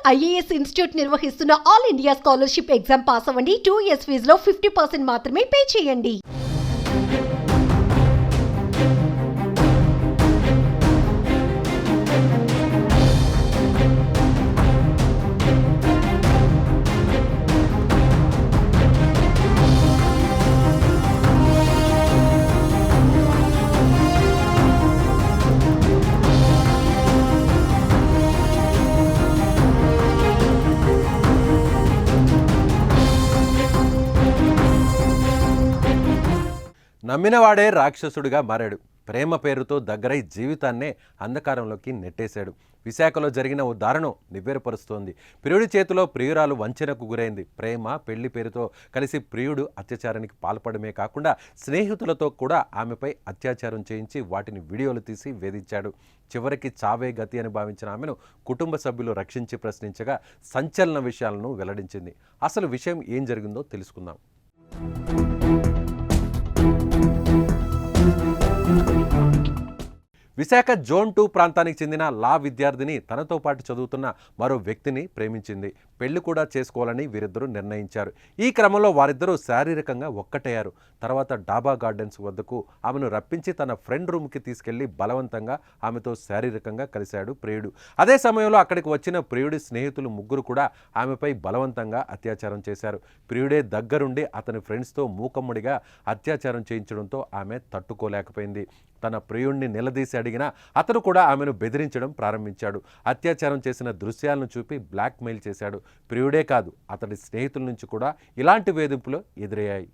IAS institute నిర్వహిస్తున్న all India scholarship exam pass అవ్వండి. 2 years ఫీజులో 50% మాత్రమే పే చేయండి. నమ్మినవాడే రాక్షసుడిగా మారాడు. ప్రేమ పేరుతో దగ్గరై జీవితాన్నే అంధకారంలోకి నెట్టేశాడు. విశాఖలో జరిగిన ఓ దారుణం నివ్వెరపరుస్తోంది. ప్రియుడి చేతిలో ప్రియురాలు వంచనకు గురైంది. ప్రేమ పెళ్లి పేరుతో కలిసి ప్రియుడు అత్యాచారానికి పాల్పడమే కాకుండా స్నేహితులతో కూడా ఆమెపై అత్యాచారం చేయించి వాటిని వీడియోలు తీసి వేధించాడు. చివరికి చావే గతి అని భావించిన ఆమెను కుటుంబ సభ్యులు రక్షించి ప్రశ్నించగా సంచలన విషయాలను వెల్లడించింది. అసలు విషయం ఏం జరిగిందో తెలుసుకుందాం. విశాఖ జోన్ 2 ప్రాంతానికి చెందిన లా విద్యార్థిని తనతో పాటు చదువుతున్న మరో వ్యక్తిని ప్రేమించింది. పెళ్లి కూడా చేసుకోవాలని వీరిద్దరూ నిర్ణయించారు. ఈ క్రమంలో వారిద్దరూ శారీరకంగా ఒక్కటయ్యారు. తర్వాత డాబా గార్డెన్స్ వద్దకు ఆమెను రప్పించి తన ఫ్రెండ్ రూమ్కి తీసుకెళ్లి బలవంతంగా ఆమెతో శారీరకంగా కలిశాడు ప్రియుడు. అదే సమయంలో అక్కడికి వచ్చిన ప్రియుడి స్నేహితులు ముగ్గురు కూడా ఆమెపై బలవంతంగా అత్యాచారం చేశారు. ప్రియుడే దగ్గరుండి అతని ఫ్రెండ్స్తో మూకమ్ముడిగా అత్యాచారం చేయించడంతో ఆమె తట్టుకోలేకపోయింది. తన ప్రియుణ్ణి నిలదీసి అడిగినా అతను కూడా ఆమెను బెదిరించడం ప్రారంభించాడు. అత్యాచారం చేసిన దృశ్యాలను చూపి బ్లాక్మెయిల్ చేశాడు. ప్రియుడే కాదు, అతడి స్నేహితుల నుంచి కూడా ఇలాంటి వేధింపులు ఎదురయ్యాయి.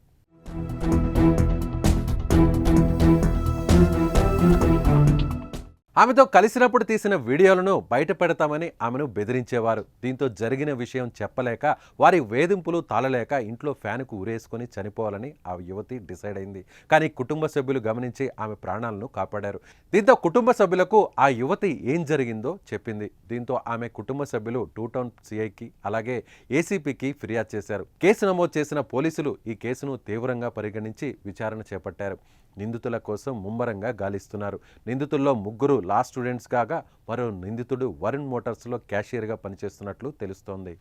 ఆమెతో కలిసినప్పుడు తీసిన వీడియోలను బయట పెడతామని ఆమెను బెదిరించేవారు. దీంతో జరిగిన విషయం చెప్పలేక వారి వేధింపులు తాళలేక ఇంట్లో ఫ్యాన్కు ఉరేసుకొని చనిపోవాలని ఆ యువతి డిసైడ్ అయింది. కానీ కుటుంబ సభ్యులు గమనించి ఆమె ప్రాణాలను కాపాడారు. దీంతో కుటుంబ సభ్యులకు ఆ యువతి ఏం జరిగిందో చెప్పింది. దీంతో ఆమె కుటుంబ సభ్యులు 2 టౌన్ సిఐకి అలాగే ఏసీపీకి ఫిర్యాదు చేశారు. కేసు నమోదు చేసిన పోలీసులు ఈ కేసును తీవ్రంగా పరిగణించి విచారణ చేపట్టారు. నిందితుల కోసం ముమ్మరంగా గాలిస్తున్నారు. నిందితుల్లో 3 లా స్టూడెంట్స్ కాగా మరో నిందితుడు వరుణ్ మోటార్స్లో క్యాషియర్గా పనిచేస్తున్నట్లు తెలుస్తోంది.